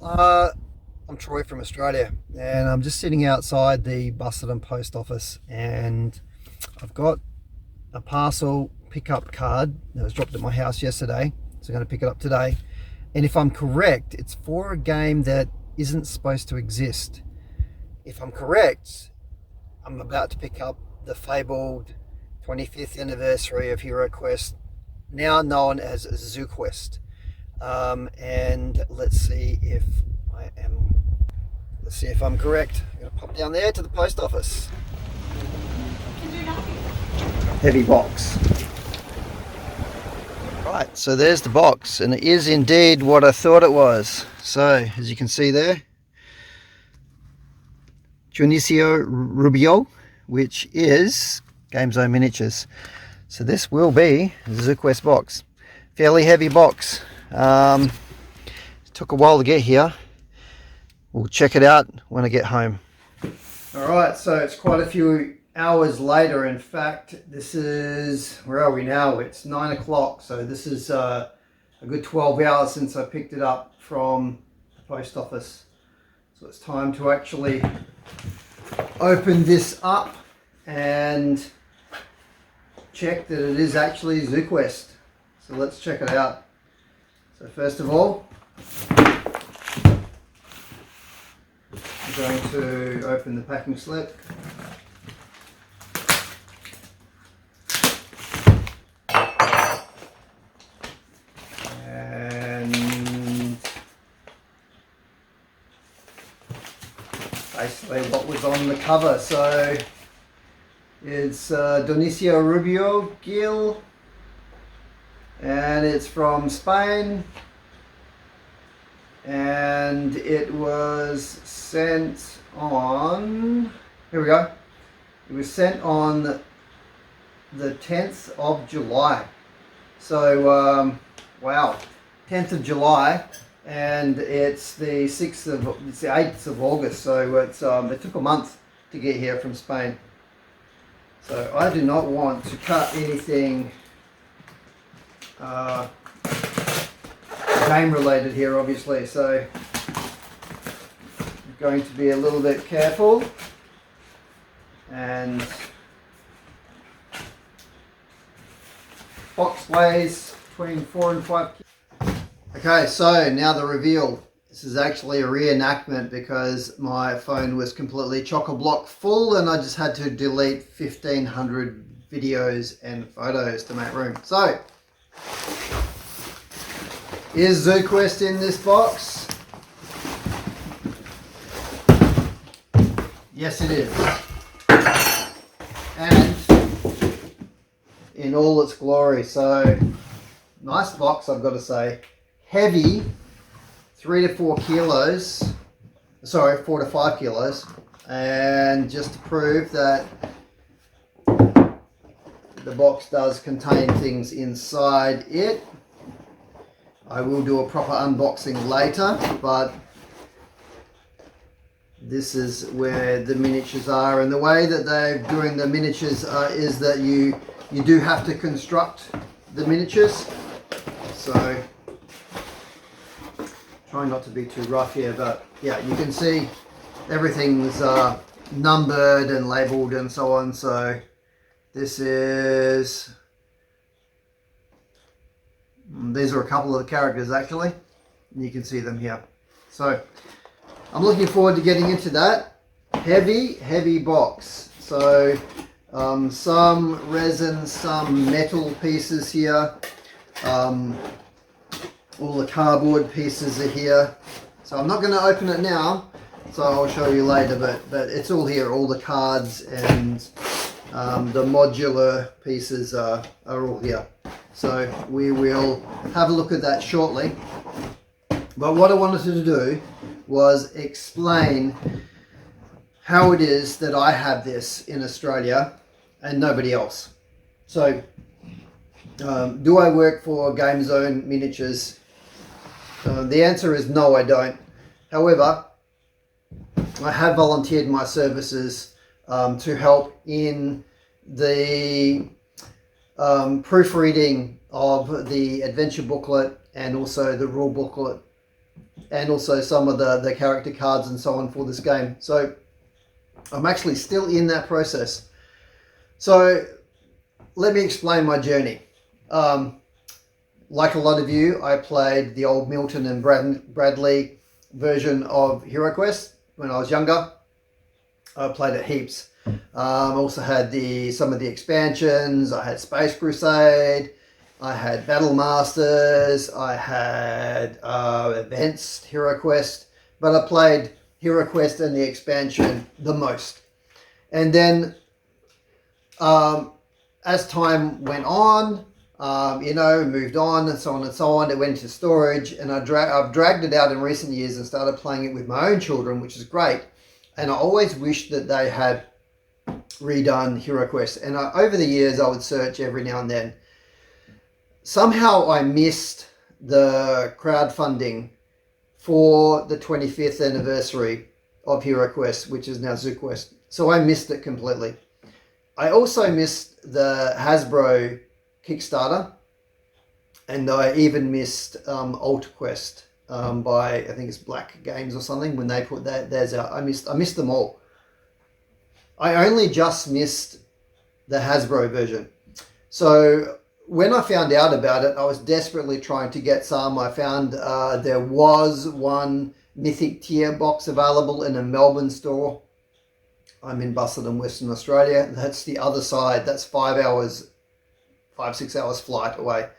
I'm Troy from Australia, and I'm just sitting outside the Busselton post office, and I've got a parcel pickup card that was dropped at my house yesterday, so I'm going to pick it up today. And if I'm correct, it's for a game that isn't supposed to exist. If I'm correct, I'm about to pick up the fabled 25th anniversary of HeroQuest, now known as ZooQuest. And let's see if I'm correct. I'm going to pop down there to the post office. Heavy box. Right, so there's the box, and it is indeed what I thought it was. So, as you can see there, TseuQuesT, which is Game Zone Miniatures. So this will be the ZooQuest box. Fairly heavy box. It took a while to get here. We'll check it out when I get home. Alright, so it's quite a few hours later. In fact, this is, where are we now? It's 9 o'clock, so this is a good 12 hours since I picked it up from the post office. So it's time to actually open this up and check that it is actually ZooQuest. So let's check it out. So first of all, I'm going to open the packing slip. And basically what was on the cover. So it's Dionisio Rubio Gil, and it's from Spain, and it was sent on, here we go, it was sent on the 10th of July. So wow, 10th of July, and it's the 8th of August, so it's it took a month to get here from Spain. So I do not want to cut anything game related here, obviously, so I'm going to be a little bit careful. And box weighs between 4 and 5 kilos. Okay, so now the reveal. This is actually a reenactment because my phone was completely chock-a-block full and I just had to delete 1,500 videos and photos to make room. So, is ZooQuest in this box? Yes, it is. And in all its glory. So, nice box, I've got to say. Heavy. 3 to 4 kilos, sorry, 4 to 5 kilos, and just to prove that the box does contain things inside it, I will do a proper unboxing later, but this is where the miniatures are, and the way that they're doing the miniatures is that you do have to construct the miniatures. So trying not to be too rough here, but yeah, you can see everything's numbered and labeled and so on. So this is, these are a couple of the characters actually, and you can see them here. So I'm looking forward to getting into that. Heavy box. So some resin, some metal pieces here. All the cardboard pieces are here. So I'm not going to open it now, so I'll show you later, but it's all here, all the cards and the modular pieces are all here. So we will have a look at that shortly. But what I wanted to do was explain how it is that I have this in Australia and nobody else. So do I work for Game Zone Miniatures? The answer is no, I don't. However, I have volunteered my services to help in the proofreading of the adventure booklet and also the rule booklet and also some of the character cards and so on for this game. So I'm actually still in that process. So let me explain my journey. Like a lot of you, I played the old Milton and Bradley version of HeroQuest when I was younger. I played it heaps. I also had some of the expansions. I had Space Crusade. I had Battle Masters. I had Advanced HeroQuest. But I played HeroQuest and the expansion the most. And then as time went on, moved on and so on, it went into storage, and I've dragged it out in recent years and started playing it with my own children, which is great. And I always wished that they had redone HeroQuest. And over the years, I would search every now and then. Somehow I missed the crowdfunding for the 25th anniversary of HeroQuest, which is now TseuQuesT. So I missed it completely. I also missed the Hasbro Kickstarter, and I even missed AltQuest by, I think it's Black Games or something, when they put theirs out. I missed them all. I only just missed the Hasbro version. So when I found out about it, I was desperately trying to get some. I found there was one Mythic tier box available in a Melbourne store. I'm in Busselton, Western Australia. That's the other side. That's 5-6 hours flight away.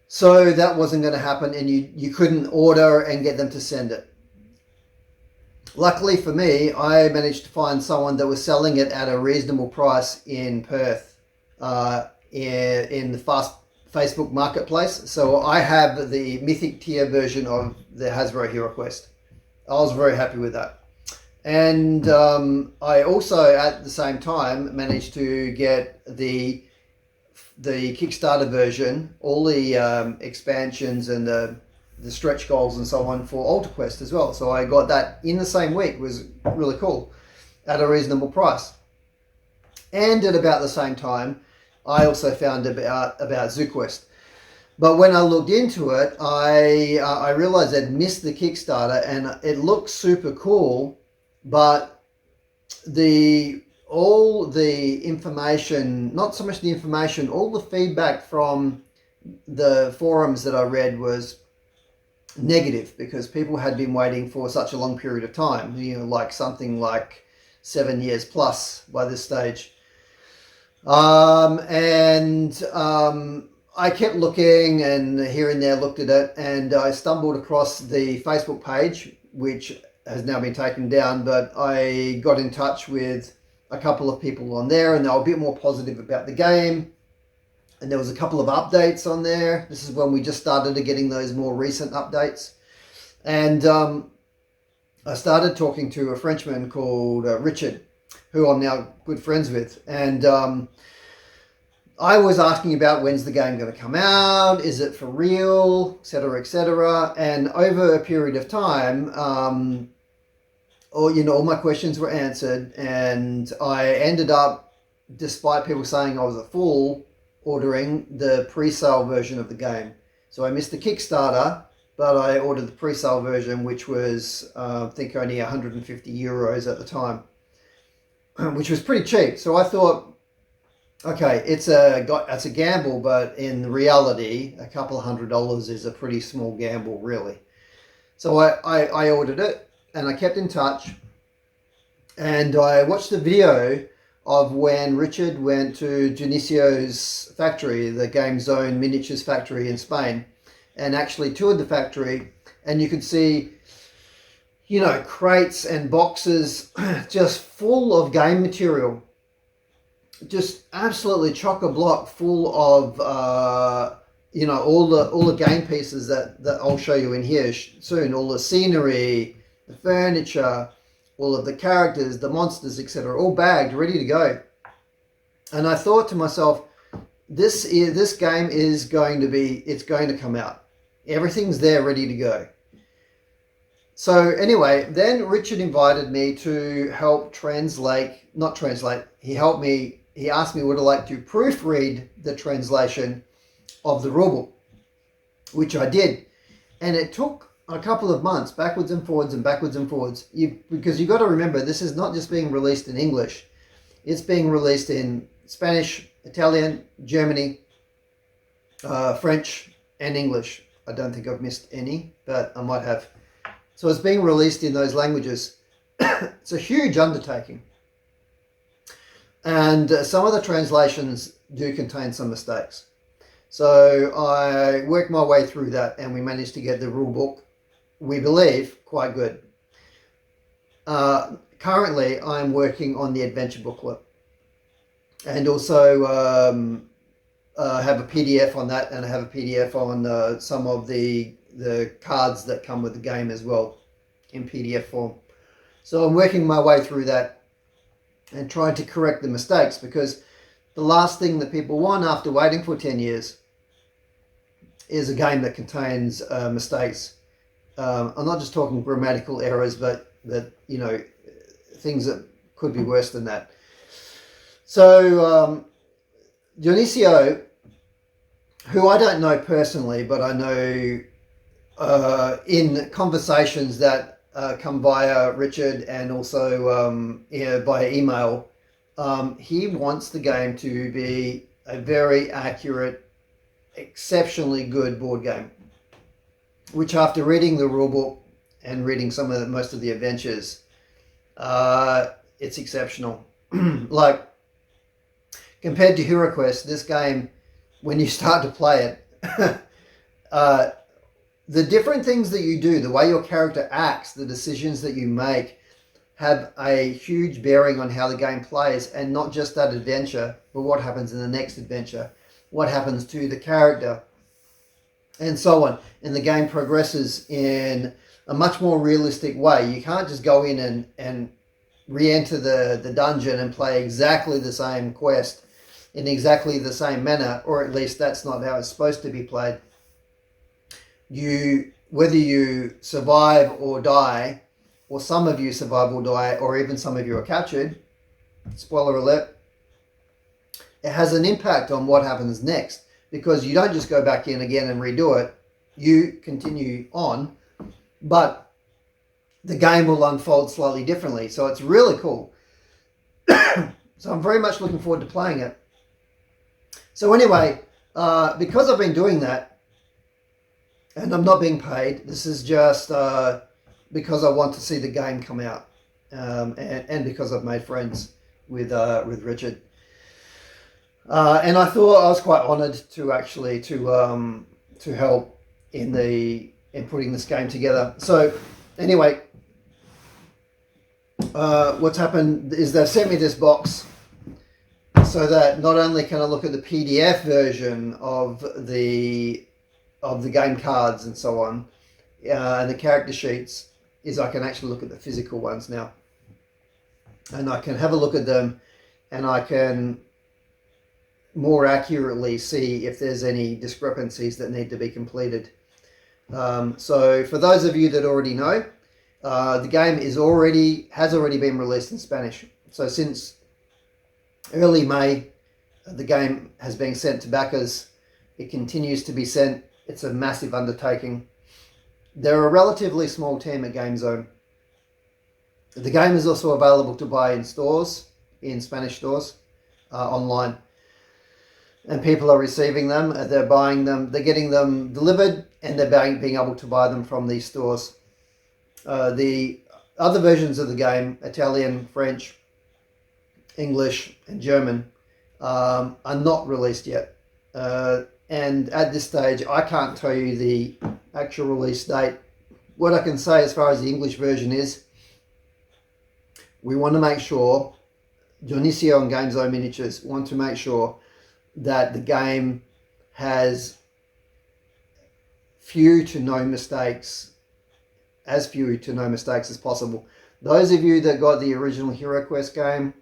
So that wasn't going to happen, and you couldn't order and get them to send it. Luckily for me, I managed to find someone that was selling it at a reasonable price in Perth, in the Facebook marketplace. So I have the Mythic tier version of the Hasbro HeroQuest. I was very happy with that. And I also, at the same time, managed to get the Kickstarter version, all the expansions and the stretch goals and so on for AltQuest as well. So I got that in the same week. It was really cool at a reasonable price. And at about the same time, I also found about TseuQuesT. But when I looked into it, I realized I'd missed the Kickstarter, and it looked super cool, but all the information, not so much the information, all the feedback from the forums that I read was negative, because people had been waiting for such a long period of time, like something like 7 years plus by this stage. I kept looking, and here and there looked at it, and I stumbled across the Facebook page, which has now been taken down, but I got in touch with a couple of people on there, and they were a bit more positive about the game. And there was a couple of updates on there. This is when we just started getting those more recent updates. And I started talking to a Frenchman called Richard, who I'm now good friends with. And I was asking about, when's the game going to come out? Is it for real? Etc., etc. And over a period of time, all my questions were answered, and I ended up, despite people saying I was a fool, ordering the pre-sale version of the game. So I missed the Kickstarter, but I ordered the pre-sale version, which was I think only 150 euros at the time, which was pretty cheap. So I thought, okay, it's a gamble, but in reality, a couple of $100 is a pretty small gamble, really. So I ordered it, and I kept in touch, and I watched the video of when Richard went to Junicio's factory, the Game Zone Miniatures factory in Spain, and actually toured the factory, and you could see, crates and boxes just full of game material, just absolutely chock-a-block full of all the game pieces that I'll show you in here soon, all the scenery, the furniture, all of the characters, the monsters, etc., all bagged, ready to go. And I thought to myself, this game is going to come out. Everything's there, ready to go. So anyway, then Richard invited me to help he asked me would I like to proofread the translation of the rulebook, which I did. And it took a couple of months, backwards and forwards and backwards and forwards, because you've got to remember, this is not just being released in English. It's being released in Spanish, Italian, Germany, French, and English. I don't think I've missed any, but I might have. So it's being released in those languages. It's a huge undertaking. And some of the translations do contain some mistakes. So I worked my way through that, and we managed to get the rule book, we believe, quite good. Currently, I'm working on the adventure booklet, and also have a PDF on that, and I have a PDF on some of the cards that come with the game as well in PDF form. So I'm working my way through that and trying to correct the mistakes, because the last thing that people want after waiting for 10 years is a game that contains mistakes. I'm not just talking grammatical errors, but you know, things that could be worse than that. So Dionisio, who I don't know personally, but I know in conversations that come via Richard and also by email, he wants the game to be a very accurate, exceptionally good board game, which after reading the rulebook and reading most of the adventures, it's exceptional. Like, compared to HeroQuest, this game, when you start to play it, the different things that you do, the way your character acts, the decisions that you make, have a huge bearing on how the game plays, and not just that adventure, but what happens in the next adventure, what happens to the character, and so on. And the game progresses in a much more realistic way. You can't just go in and re-enter the dungeon and play exactly the same quest in exactly the same manner, or at least that's not how it's supposed to be played. Whether you survive or die, or some of you survive or die, or even some of you are captured, spoiler alert, it has an impact on what happens next, because you don't just go back in again and redo it. You continue on, but the game will unfold slightly differently. So it's really cool. So I'm very much looking forward to playing it. So anyway, because I've been doing that, and I'm not being paid, this is just because I want to see the game come out, and because I've made friends with Richard. And I thought I was quite honoured to actually to help in putting this game together. So anyway, what's happened is they've sent me this box so that not only can I look at the PDF version of the game cards and so on, and the character sheets, is I can actually look at the physical ones now, and I can have a look at them, and I can more accurately see if there's any discrepancies that need to be completed. So for those of you that already know, the game has already been released in Spanish. So since early May, the game has been sent to backers. It continues to be sent. It's a massive undertaking. They're a relatively small team at GameZone. The game is also available to buy in stores, in Spanish stores, online. And people are receiving them, they're buying them, they're getting them delivered, and they're being able to buy them from these stores. The other versions of the game, Italian, French, English, and German, are not released yet. And at this stage, I can't tell you the actual release date. What I can say as far as the English version is, we want to make sure, Dionisio and GameZone Miniatures want to make sure that the game has few to no mistakes as possible. Those of you that got the original HeroQuest game,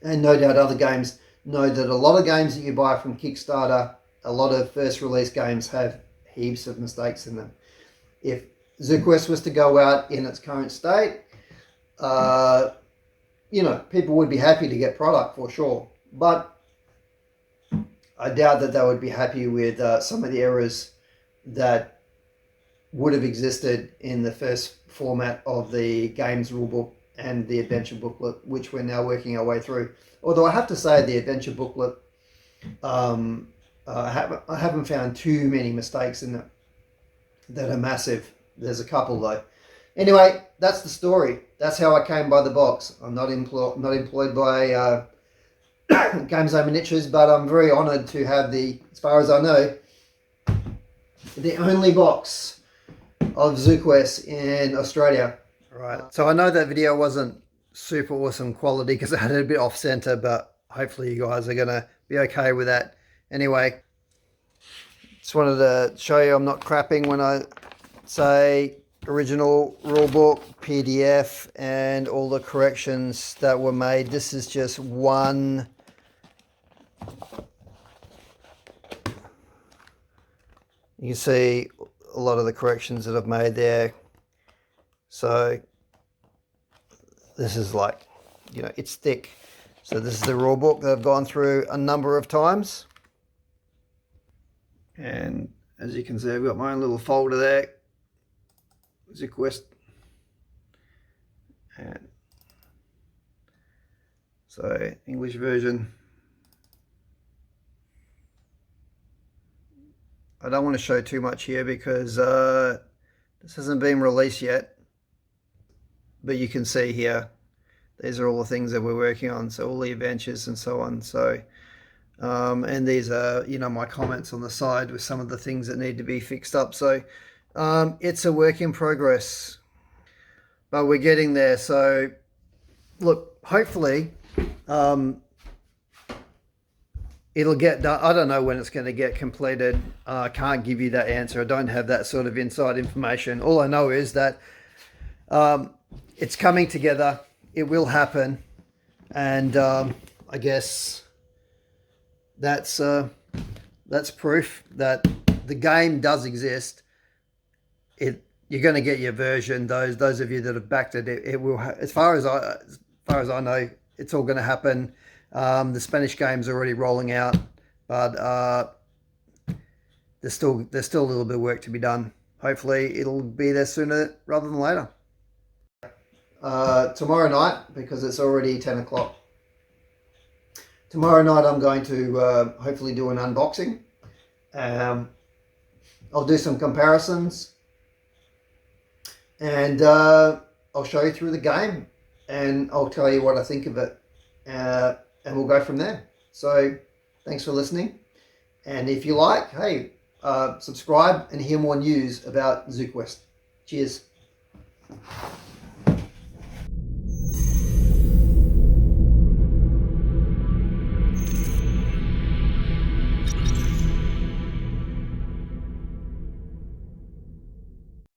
and no doubt other games, know that a lot of games that you buy from Kickstarter, a lot of first release games have heaps of mistakes in them. If TseuQuesT was to go out in its current state, people would be happy to get product for sure, but I doubt that they would be happy with some of the errors that would have existed in the first format of the games rulebook and the adventure booklet, which we're now working our way through. Although I have to say the adventure booklet, I haven't found too many mistakes in it that are massive. There's a couple though. Anyway, that's the story. That's how I came by the box. I'm not employed by Games Over Miniatures, but I'm very honoured to have as far as I know, the only box of TseuQuesT in Australia. Right. So I know that video wasn't super awesome quality because I had it a bit off center, but hopefully you guys are gonna be okay with that. Anyway, just wanted to show you I'm not crapping when I say original rulebook, PDF, and all the corrections that were made. This is just one. You can see a lot of the corrections that I've made there. So this is like, you know, it's thick. So this is the rulebook that I've gone through a number of times. And as you can see, I've got my own little folder there. TseuQuesT. And so English version. I don't want to show too much here because this hasn't been released yet. But you can see here, these are all the things that we're working on. So all the adventures and so on. So, and these are, you know, my comments on the side with some of the things that need to be fixed up. So it's a work in progress, but we're getting there. So look, hopefully it'll get done. I don't know when it's going to get completed. I can't give you that answer. I don't have that sort of inside information. All I know is that it's coming together. It will happen. And I guess that's proof that the game does exist. You're going to get your version. Those of you that have backed it, it will. As far as I know, it's all going to happen. The Spanish game's already rolling out, but there's still a little bit of work to be done. Hopefully, it'll be there sooner rather than later. Tomorrow night, because it's already 10 o'clock. Tomorrow night, I'm going to hopefully do an unboxing. I'll do some comparisons, and I'll show you through the game, and I'll tell you what I think of it. And we'll go from there. So thanks for listening. And if you like, hey, subscribe and hear more news about TseuQuesT. Cheers.